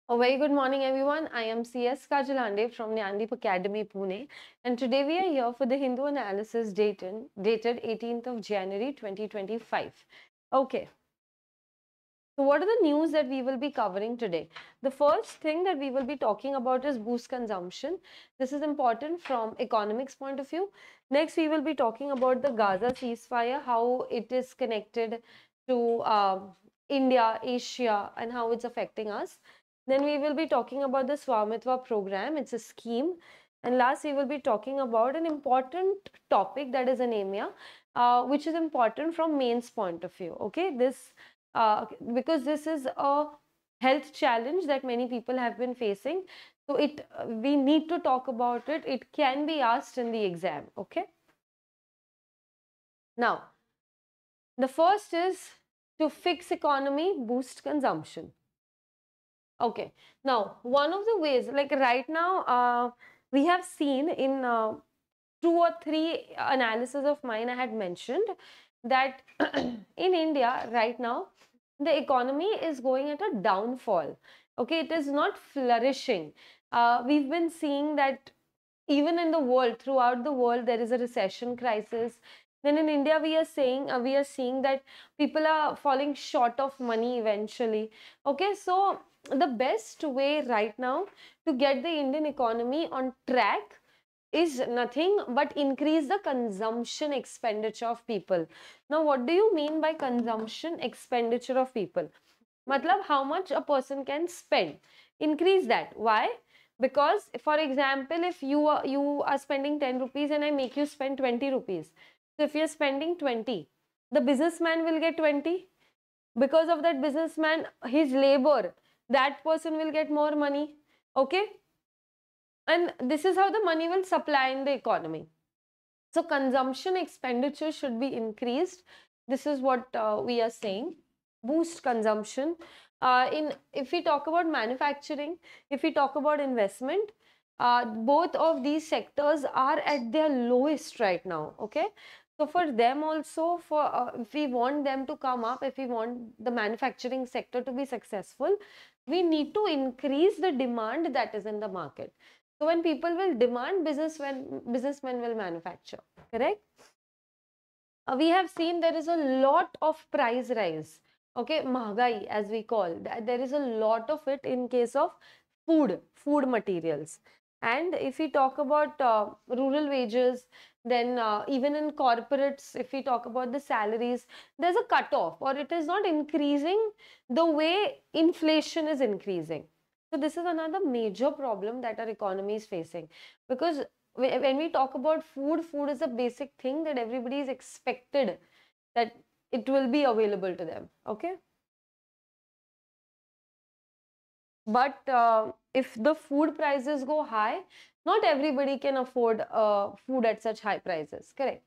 A very good morning, everyone. I am CS Kajalande from Nyandeep Academy, Pune, and today we are here for the Hindu analysis dated 18th of January 2025. Okay, so what are the news that we will be covering today? The first thing that we will be talking about is boost consumption. This is important from economics point of view. Next, we will be talking about the Gaza ceasefire, how it is connected to India, Asia, and how it's affecting us. Then we will be talking about the Swamitva program. It's a scheme. And last, we will be talking about an important topic, that is anemia, which is important from mains point of view. Okay, because this is a health challenge that many people have been facing. So we need to talk about it. It can be asked in the exam. Okay. Now, the first is to fix economy, boost consumption. Okay. Now, one of the ways, like right now, we have seen in two or three analysis of mine, I had mentioned that in India right now, the economy is going at a downfall. Okay, it is not flourishing. We've been seeing that even in the world, throughout the world, there is a recession crisis. Then in India, we are seeing that people are falling short of money eventually. Okay, so the best way right now to get the Indian economy on track is nothing but increase the consumption expenditure of people. Now, what do you mean by consumption expenditure of people? Matlab, how much a person can spend. Increase that. Why? Because, for example, if you are spending 10 rupees and I make you spend 20 rupees. So, if you're spending 20, the businessman will get 20. Because of that businessman, his labor, that person will get more money. Okay? And this is how the money will supply in the economy. So consumption expenditure should be increased. This is what we are saying. Boost consumption. If we talk about manufacturing, if we talk about investment, both of these sectors are at their lowest right now. Okay. So for them also, for if we want them to come up, if we want the manufacturing sector to be successful, we need to increase the demand that is in the market. So when people will demand, businessmen will manufacture. Correct? We have seen there is a lot of price rise. Okay, mahgai as we call that, there is a lot of it in case of food materials. And if we talk about rural wages, then even in corporates, if we talk about the salaries, there's a cutoff, or it is not increasing the way inflation is increasing. So this is another major problem that our economy is facing, because when we talk about food is a basic thing that everybody is expected that it will be available to them. Okay. But if the food prices go high, not everybody can afford food at such high prices. Correct.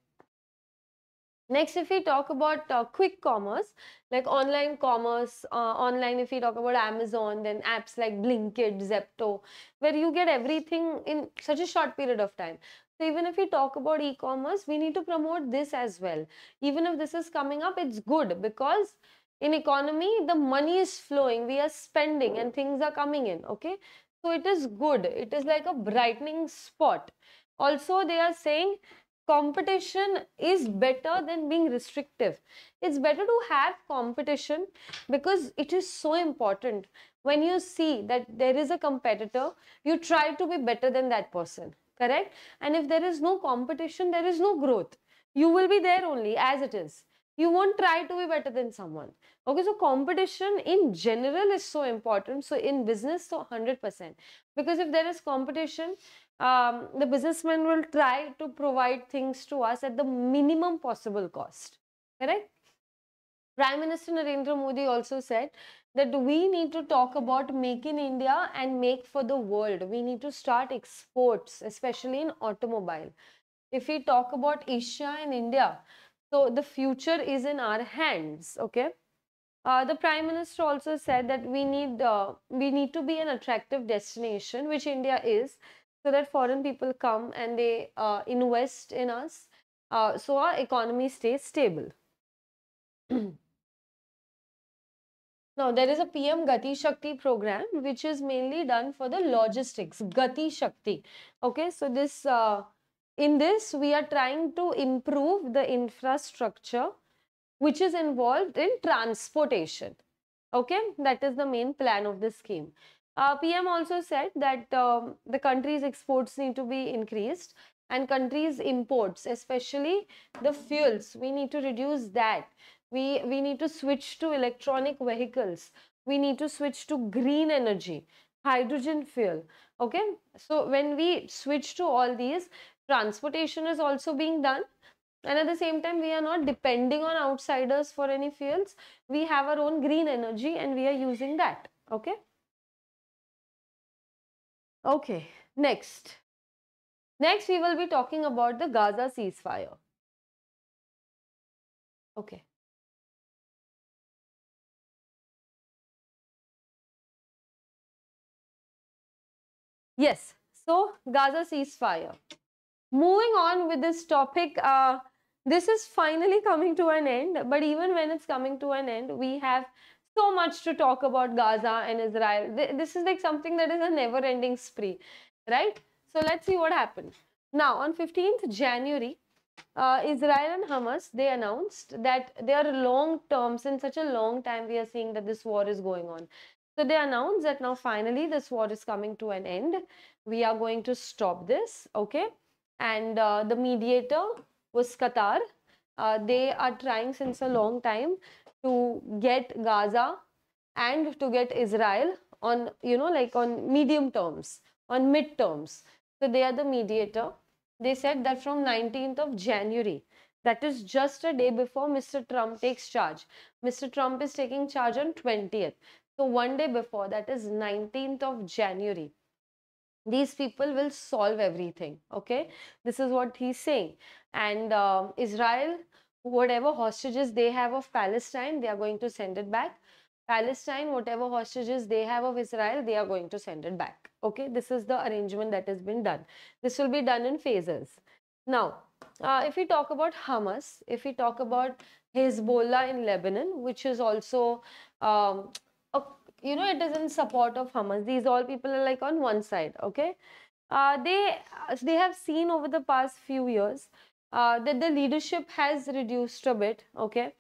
Next, if we talk about quick commerce, like online commerce, online, if we talk about Amazon, then apps like Blinkit, Zepto, where you get everything in such a short period of time. So even if we talk about e-commerce, we need to promote this as well. Even if this is coming up, it's good, because in economy, the money is flowing, we are spending and things are coming in. Okay. So it is good. It is like a brightening spot. Also, they are saying competition is better than being restrictive. It's better to have competition, because it is so important. When you see that there is a competitor, you try to be better than that person. Correct? And if there is no competition, there is no growth. You will be there only as it is. You won't try to be better than someone. Okay, so competition in general is so important. So in business, so 100%. Because if there is competition, the businessman will try to provide things to us at the minimum possible cost. Correct? Prime Minister Narendra Modi also said that we need to talk about make in India and make for the world. We need to start exports, especially in automobile. If we talk about Asia and India, so the future is in our hands. Okay. The Prime Minister also said that we need to be an attractive destination, which India is, so that foreign people come and they invest in us, so our economy stays stable. Now, there is a PM Gati Shakti program, which is mainly done for the logistics, Gati Shakti. Okay, so this, in this, we are trying to improve the infrastructure which is involved in transportation. Okay, that is the main plan of the scheme. PM also said that the country's exports need to be increased and country's imports, especially the fuels, we need to reduce that. We need to switch to electronic vehicles. We need to switch to green energy, hydrogen fuel. Okay, so when we switch to all these, transportation is also being done, and at the same time we are not depending on outsiders for any fuels. We have our own green energy and we are using that. Okay. Okay, next we will be talking about the Gaza ceasefire. Okay. Yes, so Gaza ceasefire. Moving on with this topic, this is finally coming to an end, but even when it's coming to an end, we have so much to talk about Gaza and Israel. This is like something that is a never-ending spree, right? So let's see what happened. Now, on 15th January, Israel and Hamas, they announced that they are long term, since such a long time we are seeing that this war is going on. So they announced that now finally this war is coming to an end. We are going to stop this, okay? And the mediator was Qatar. They are trying since a long time to get Gaza and to get Israel on, you know, like on medium terms, on mid terms. So they are the mediator. They said that from 19th of January, that is just a day before Mr. Trump takes charge. Mr. Trump is taking charge on 20th. So one day before, that is 19th of January, these people will solve everything. Okay, this is what he's saying. And Israel, whatever hostages they have of Palestine, they are going to send it back. Palestine, whatever hostages they have of Israel, they are going to send it back. Okay, this is the arrangement that has been done. This will be done in phases. Now, if we talk about Hamas, if we talk about Hezbollah in Lebanon, which is also a, you know, it is in support of Hamas. These all people are like on one side. Okay, they have seen over the past few years that the leadership has reduced a bit. Okay,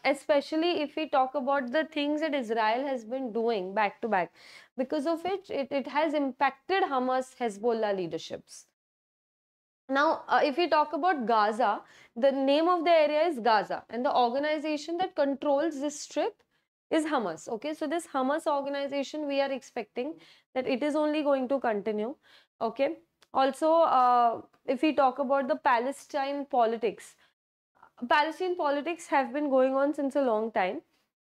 especially if we talk about the things that Israel has been doing back to back, because of it has impacted Hamas Hezbollah leaderships. Now, if we talk about Gaza, the name of the area is Gaza, and the organization that controls this strip is Hamas. Okay, so this Hamas organization, we are expecting that it is only going to continue. Okay, also, if we talk about the Palestine politics have been going on since a long time.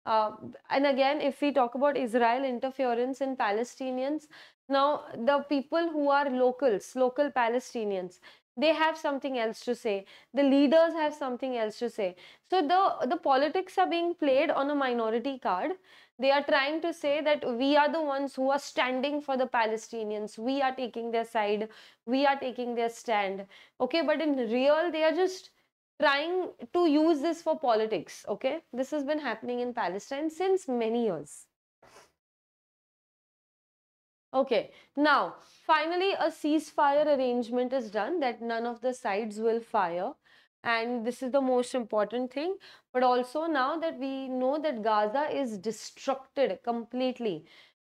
And again, if we talk about Israel interference in Palestinians, now the people who are locals, local Palestinians, they have something else to say. The leaders have something else to say. So the politics are being played on a minority card. They are trying to say that we are the ones who are standing for the Palestinians. We are taking their side. We are taking their stand. Okay, but in real, they are just trying to use this for politics. Okay, this has been happening in Palestine since many years. Okay, now finally a ceasefire arrangement is done that none of the sides will fire, and this is the most important thing. But also now that we know that Gaza is destructed completely,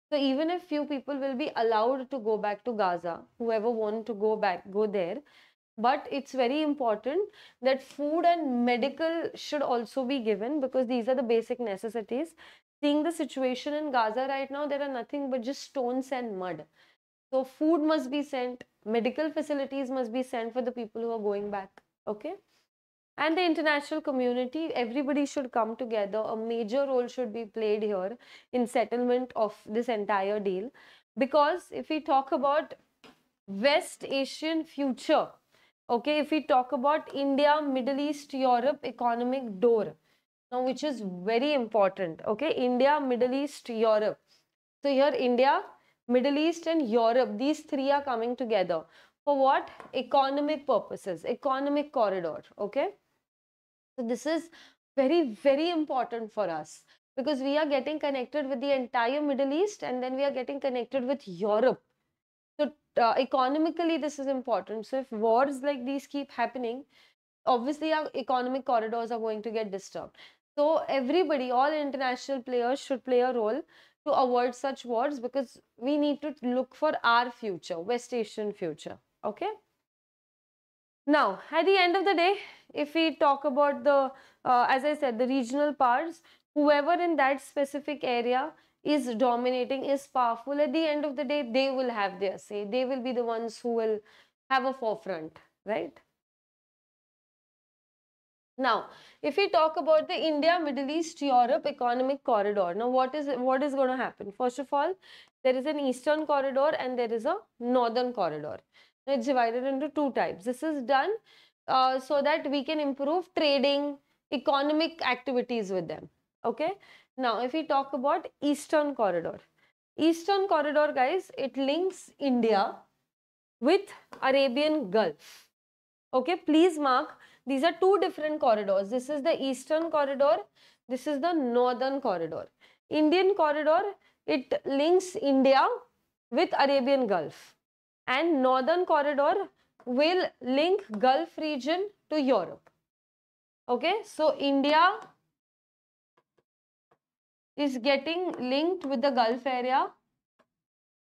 so even if few people will be allowed to go back to Gaza, whoever want to go back, go there. But it's very important that food and medical should also be given, because these are the basic necessities. Seeing the situation in Gaza right now, there are nothing but just stones and mud. So food must be sent, medical facilities must be sent for the people who are going back. Okay. And the international community, everybody should come together. A major role should be played here in settlement of this entire deal. Because if we talk about West Asian future, okay, if we talk about India, Middle East, Europe economic door, now which is very important. Okay, India, Middle East, Europe. So here India, Middle East and Europe, these three are coming together. For what? Economic purposes, economic corridor. Okay. So this is very, very important for us. because we are getting connected with the entire Middle East, and then we are getting connected with Europe. So economically, this is important. So if wars like these keep happening, obviously our economic corridors are going to get disturbed. So everybody, all international players should play a role to avoid such wars, because we need to look for our future, West Asian future. Okay. Now, at the end of the day, if we talk about the, as I said, the regional powers, whoever in that specific area is dominating, is powerful, at the end of the day, they will have their say. They will be the ones who will have a forefront, right? Now, if we talk about the India, Middle East, Europe economic corridor, now what is going to happen? First of all, there is an eastern corridor and there is a northern corridor. It's divided into two types. This is done so that we can improve trading, economic activities with them. Okay. Now, if we talk about eastern corridor, guys, it links India with Arabian Gulf. Okay, please mark, these are two different corridors. This is the eastern corridor, this is the northern corridor. Indian corridor, it links India with Arabian Gulf, and northern corridor will link Gulf region to Europe. Okay, so India is getting linked with the Gulf area,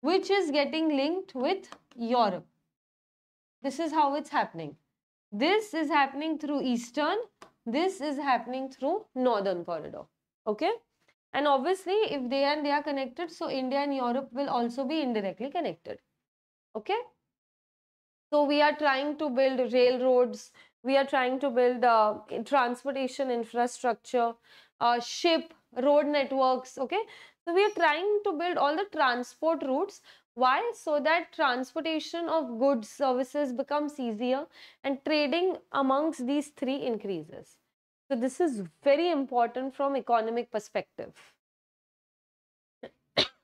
which is getting linked with Europe. This is how it's happening. This is happening through eastern, this is happening through northern corridor. Okay, and obviously if they are connected, so India and Europe will also be indirectly connected. Okay, so we are trying to build railroads, we are trying to build transportation infrastructure, ship, road networks. Okay, so we are trying to build all the transport routes. Why? So that transportation of goods, services becomes easier and trading amongst these three increases. So this is very important from economic perspective.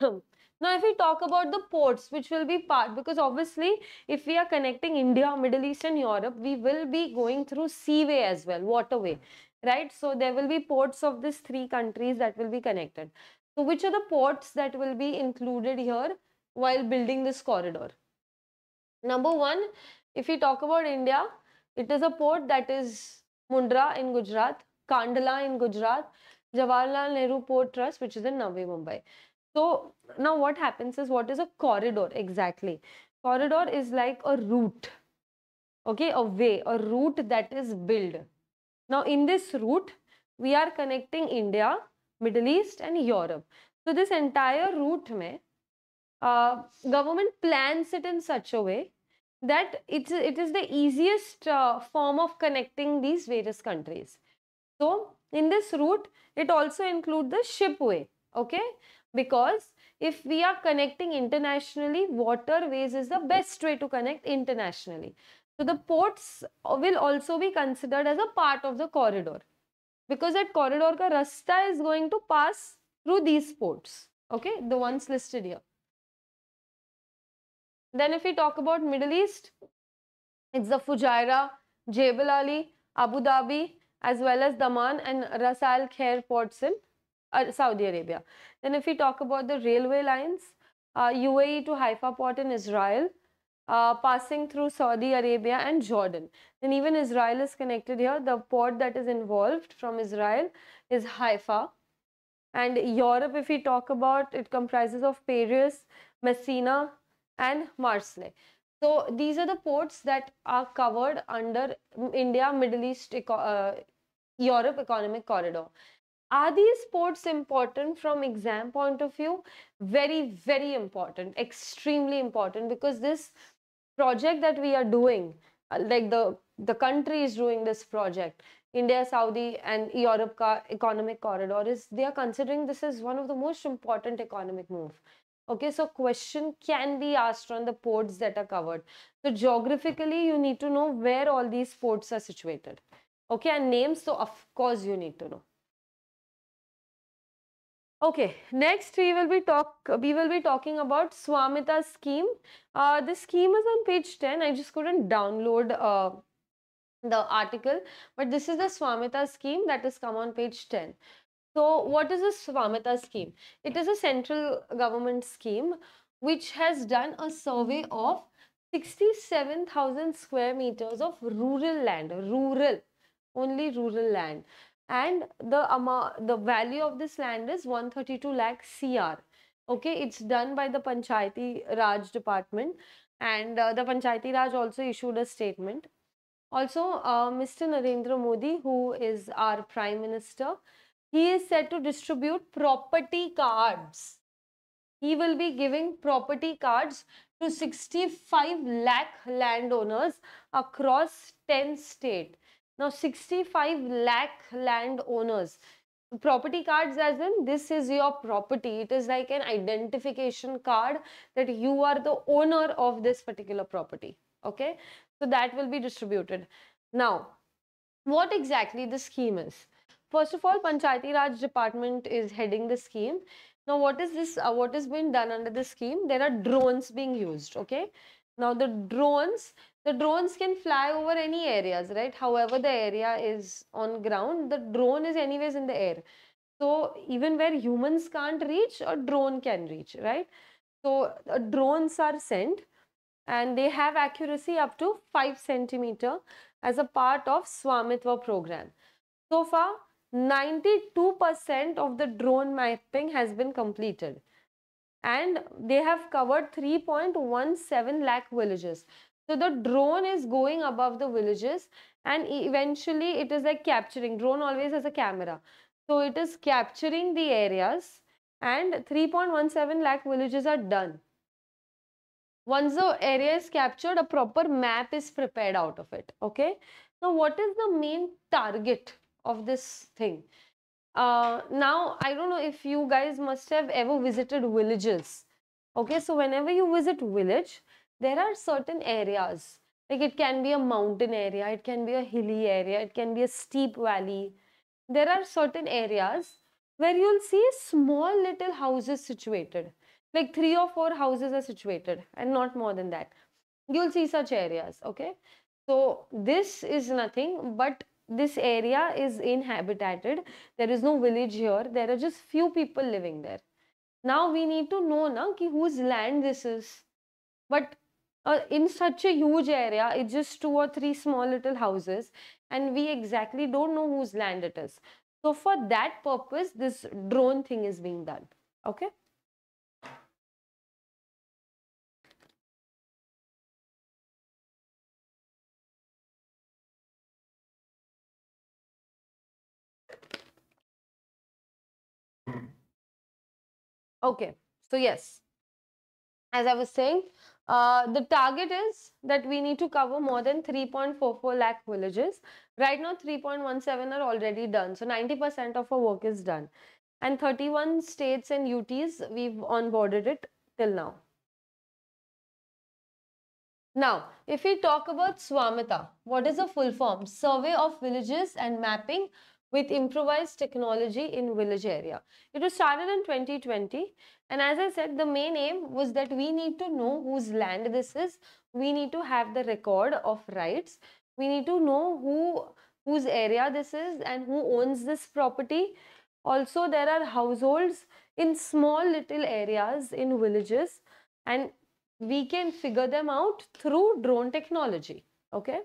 Now, if we talk about the ports, which will be part, because obviously if we are connecting India, Middle East and Europe, we will be going through seaway as well, waterway, right? So there will be ports of these three countries that will be connected. So which are the ports that will be included here while building this corridor? Number one, if we talk about India, it is a port that is Mundra in Gujarat, Kandla in Gujarat, Jawaharlal Nehru Port Trust, which is in Navi Mumbai. So now what happens is, what is a corridor exactly? Corridor is like a route, okay, a way, a route that is built. Now in this route, we are connecting India, Middle East and Europe. So this entire route mein, government plans it in such a way that it is the easiest form of connecting these various countries. So in this route, it also includes the shipway, okay? Because if we are connecting internationally, waterways is the best way to connect internationally. So the ports will also be considered as a part of the corridor, because that corridor ka rasta is going to pass through these ports, okay? The ones listed here. Then if we talk about Middle East, it's the Fujairah, Jebel Ali, Abu Dhabi, as well as Daman and Ras Al Khair ports in Saudi Arabia. Then if we talk about the railway lines, UAE to Haifa port in Israel, passing through Saudi Arabia and Jordan. Then even Israel is connected here. The port that is involved from Israel is Haifa. And Europe, if we talk about, it comprises of Paris, Messina and Marseille. So these are the ports that are covered under India, Middle East, Europe economic corridor. Are these ports important from exam point of view? Very, very important, extremely important, because this project that we are doing, like the country is doing this project, India, Saudi and Europe economic corridor, is they are considering this as one of the most important economic move. Okay, so question can be asked on the ports that are covered. So geographically, you need to know where all these ports are situated. Okay, and names, so of course you need to know. Okay, next we will be talking about Swaminathan Scheme. This scheme is on page 10. I just couldn't download the article, but this is the Swaminathan Scheme that has come on page 10. So what is the Swaminathan scheme? It is a central government scheme which has done a survey of 67,000 square meters of rural land, only rural land. And the value of this land is 132 lakh CR. Okay, it's done by the Panchayati Raj department, and the Panchayati Raj also issued a statement. Also, Mr. Narendra Modi, who is our Prime Minister, he is set to distribute property cards. He will be giving property cards to 65 lakh landowners across 10 states. Now, 65 lakh landowners. Property cards, as in this is your property. It is like an identification card that you are the owner of this particular property. Okay, so that will be distributed. Now, what exactly the scheme is? First of all, Panchayati Raj department is heading the scheme. Now, what is this? What is being done under the scheme? There are drones being used. Okay. Now, the drones can fly over any areas, right? However, the area is on ground, the drone is anyways in the air. So, even where humans can't reach, a drone can reach, right? So, drones are sent and they have accuracy up to 5 centimeter as a part of Swamitva program. So far, 92% of the drone mapping has been completed and they have covered 3.17 lakh villages. So the drone is going above the villages and eventually it is like capturing. Drone always has a camera. So it is capturing the areas and 3.17 lakh villages are done. Once the area is captured, a proper map is prepared out of it. Okay. Now, what is the main target of this thing? Now, I don't know if you guys must have ever visited villages. Okay. So, whenever you visit village, there are certain areas. Like it can be a mountain area, it can be a hilly area, it can be a steep valley. There are certain areas where you'll see small little houses situated, like 3 or 4 houses are situated and not more than that. You'll see such areas. Okay, so this is nothing but this area is inhabited. There is no village here, there are just few people living there. Now we need to know na ki whose land this is. But in such a huge area, it's just 2 or 3 small little houses, and we exactly don't know whose land it is. So for that purpose, this drone thing is being done. Okay. Okay. So yes, as I was saying, the target is that we need to cover more than 3.44 lakh villages. Right now, 3.17 are already done. So 90% of our work is done. And 31 states and UTs, we've onboarded it till now. Now, if we talk about Swamita, what is the full form? Survey of villages and mapping with improvised technology in village area. It was started in 2020, and as I said, the main aim was that we need to know whose land this is. We need to have the record of rights. We need to know whose area this is and who owns this property. Also, there are households in small little areas in villages, and we can figure them out through drone technology. Okay.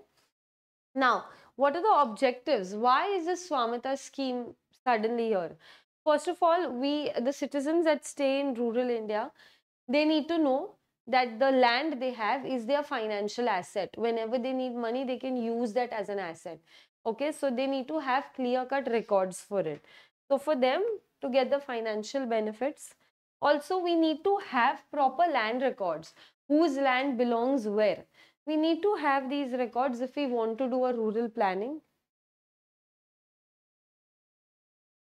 Now, what are the objectives? Why is this Swaminathan scheme suddenly here? First of all, the citizens that stay in rural India, they need to know that the land they have is their financial asset. Whenever they need money, they can use that as an asset. Okay, so they need to have clear-cut records for it. So for them to get the financial benefits, also we need to have proper land records. Whose land belongs where? We need to have these records if we want to do a rural planning.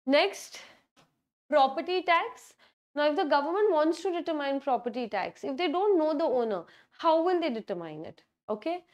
Next, property tax. Now, if the government wants to determine property tax, if they don't know the owner, how will they determine it? Okay.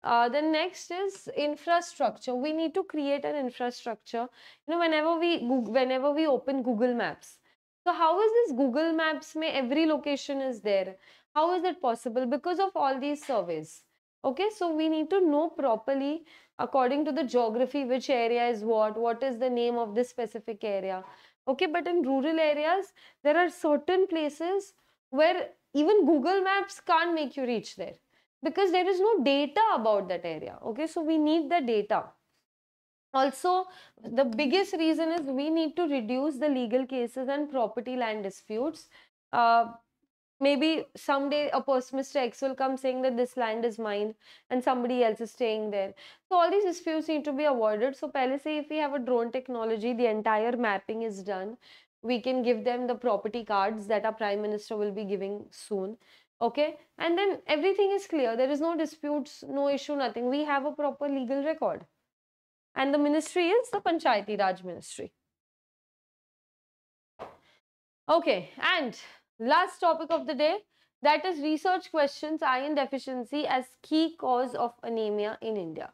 The next is infrastructure. We need to create an infrastructure. You know, whenever we open Google Maps. So how is this Google Maps? May every location is there. How is it possible? Because of all these surveys. Okay, so we need to know properly according to the geography which area is what is the name of this specific area. Okay, but in rural areas, there are certain places where even Google Maps can't make you reach there because there is no data about that area. Okay, so we need the data. Also, the biggest reason is we need to reduce the legal cases and property land disputes. Uh, Maybe someday a person, Mr. X, will come saying that this land is mine and somebody else is staying there. So all these disputes need to be avoided. So pehle say if we have a drone technology, the entire mapping is done. We can give them the property cards that our Prime Minister will be giving soon. Okay, and then everything is clear. There is no disputes, no issue, nothing. We have a proper legal record. And the ministry is the Panchayati Raj Ministry. Okay, and last topic of the day, that is research questions iron deficiency as key cause of anemia in India.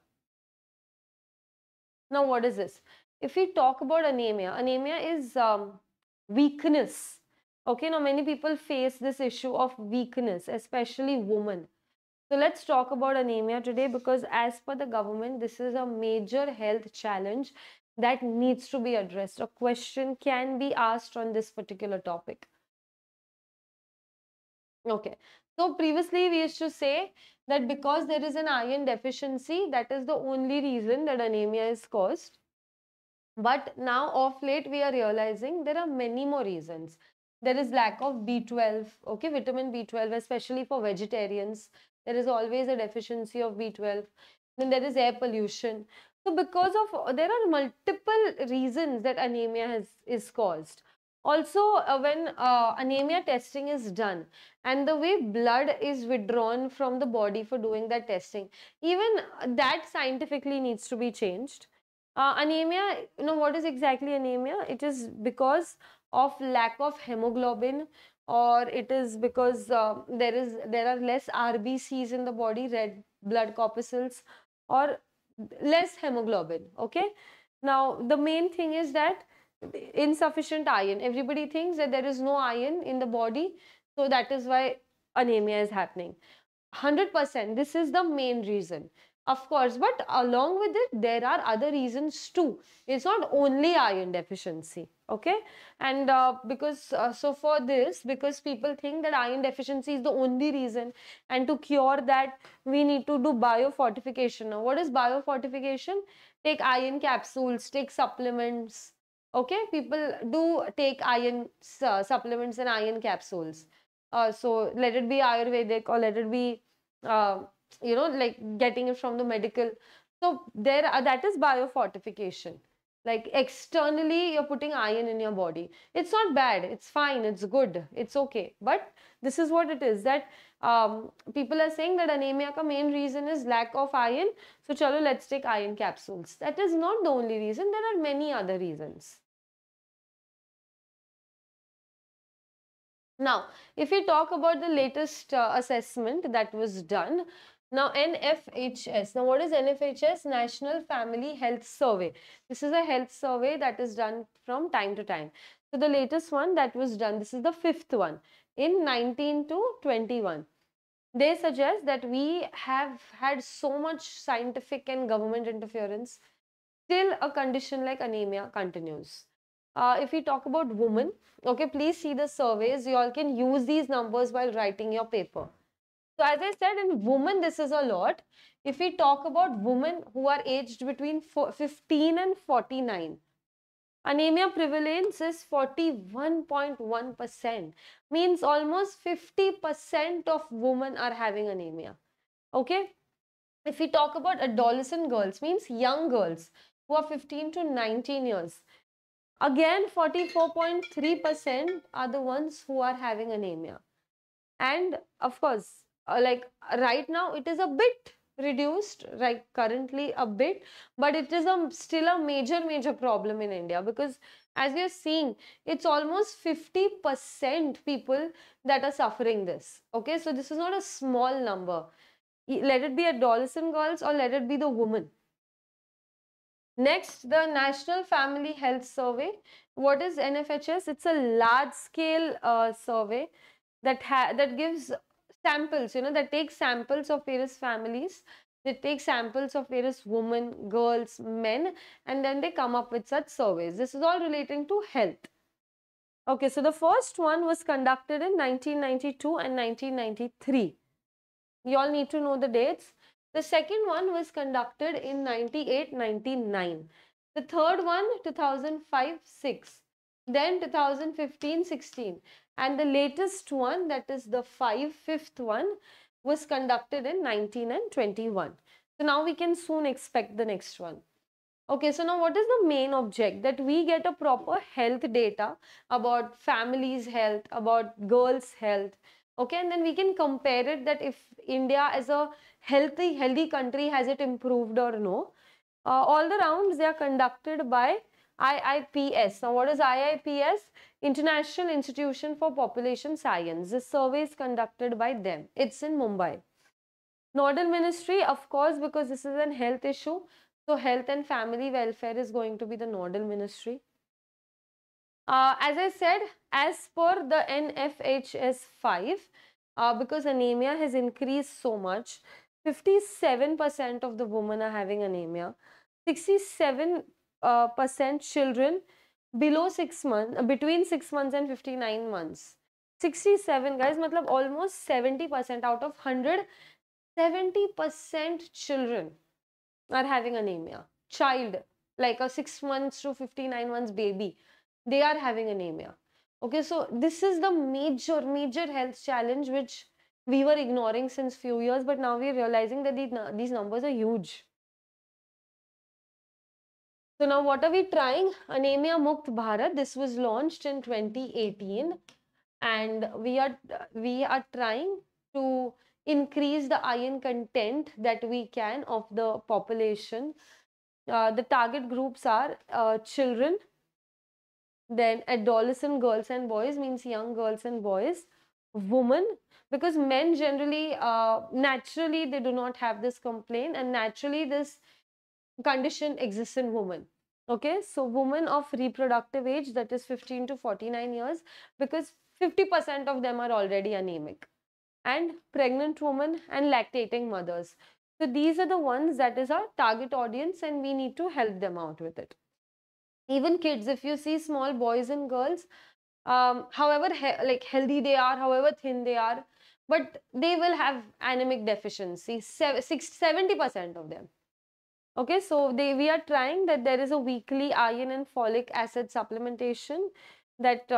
Now, what is this? If we talk about anemia, anemia is weakness. Okay, now many people face this issue of weakness, especially women. So let's talk about anemia today because as per the government, this is a major health challenge that needs to be addressed. A question can be asked on this particular topic. Okay, so previously we used to say that because there is an iron deficiency, that is the only reason that anemia is caused. But now of late we are realizing there are many more reasons. There is lack of B12, okay, vitamin B12, especially for vegetarians. There is always a deficiency of B12. Then there is air pollution. So because of, there are multiple reasons that anemia is caused. Also, when anemia testing is done and the way blood is withdrawn from the body for doing that testing, even that scientifically needs to be changed. Anemia, what is exactly anemia? It is because of lack of hemoglobin, or it is because there are less RBCs in the body, red blood corpuscles, or less hemoglobin. Okay. Now the main thing is that insufficient iron. Everybody thinks that there is no iron in the body, so that is why anemia is happening. 100%, this is the main reason, of course, but along with it there are other reasons too. It's not only iron deficiency. Okay, and so for this, because people think that iron deficiency is the only reason, and to cure that we need to do biofortification. Now what is biofortification? Take iron capsules, take supplements. Okay, people do take iron supplements and iron capsules. So let it be Ayurvedic or let it be like getting it from the medical. So that is biofortification. Like externally you're putting iron in your body. It's not bad, it's fine, it's good, it's okay, but this is what it is, that people are saying that anemia ka main reason is lack of iron, so chalo let's take iron capsules. That is not the only reason, there are many other reasons. Now, if we talk about the latest assessment that was done, now NFHS. Now, what is NFHS? National Family Health Survey. This is a health survey that is done from time to time. So, the latest one that was done, this is the 5th one in 19 to 21. They suggest that we have had so much scientific and government interference, still a condition like anemia continues. If we talk about women, okay, please see the surveys. You all can use these numbers while writing your paper. So as I said, in women, this is a lot. If we talk about women who are aged between 15 and 49, anemia prevalence is 41.1%. Means almost 50% of women are having anemia. Okay. If we talk about adolescent girls, means young girls who are 15 to 19 years, again 44.3% are the ones who are having anemia. And of course, like right now it is a bit reduced, right, currently a bit, but it is still a major problem in India, because as we are seeing, it's almost 50% people that are suffering this. Okay, so this is not a small number. Let it be adolescent girls or let it be the woman. Next, the National Family Health Survey. What is NFHS? It's a large-scale survey that gives samples, that takes samples of various families. They take samples of various women, girls, men, and then they come up with such surveys. This is all relating to health. Okay, so the first one was conducted in 1992 and 1993. You all need to know the dates. The second one was conducted in 98, 99. The third one, 2005, 6. Then 2015, 16. And the latest one, that is the fifth one, was conducted in 19 and 21. So now we can soon expect the next one. Okay, so now what is the main object? That we get a proper health data about families' health, about girls' health. Okay, and then we can compare it that if India as a healthy country, has it improved or no? All the rounds, they are conducted by IIPS. Now, what is IIPS? International Institution for Population Science. This survey is conducted by them. It's in Mumbai. Nodal ministry, of course, because this is a health issue. So health and family welfare is going to be the nodal ministry. As I said, as per the NFHS 5, because anemia has increased so much, 57% of the women are having anemia. 67% children below 6 months, between 6 months and 59 months. 67 guys, matlab almost 70% out of 100, 70% children are having anemia. Child, like a 6 months to 59 months baby, they are having anemia. Okay, so this is the major health challenge which we were ignoring since few years, but now we are realizing that these numbers are huge. So now what are we trying? Anemia Mukt Bharat. This was launched in 2018, and we are trying to increase the iron content that we can of the population. The target groups are children, then adolescent girls and boys, means young girls and boys, women, because men generally, naturally, they do not have this complaint, and naturally this condition exists in women. Okay, so women of reproductive age, that is 15 to 49 years, because 50% of them are already anemic, and pregnant women and lactating mothers. So these are the ones that is our target audience, and we need to help them out with it. Even kids, if you see small boys and girls, however like healthy they are, however thin they are, but they will have anemic deficiency, 70% of them. Okay, so we are trying that there is a weekly iron and folic acid supplementation, that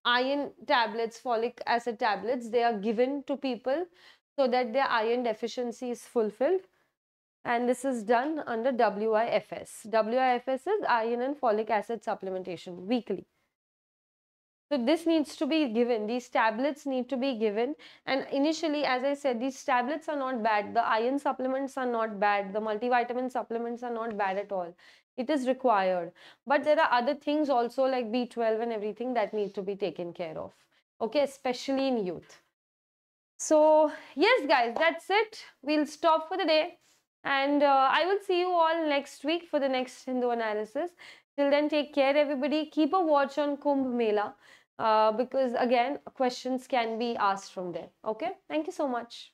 iron tablets, folic acid tablets, they are given to people so that their iron deficiency is fulfilled. And this is done under WIFS. WIFS is iron and folic acid supplementation weekly. So this needs to be given, these tablets need to be given, and initially, as I said, these tablets are not bad, the iron supplements are not bad, the multivitamin supplements are not bad at all. It is required, but there are other things also like B12 and everything that need to be taken care of, okay, especially in youth. So yes guys, that's it. We'll stop for the day, and I will see you all next week for the next Hindu analysis. Till then, take care everybody. Keep a watch on Kumbh Mela, because again questions can be asked from there. Okay, thank you so much.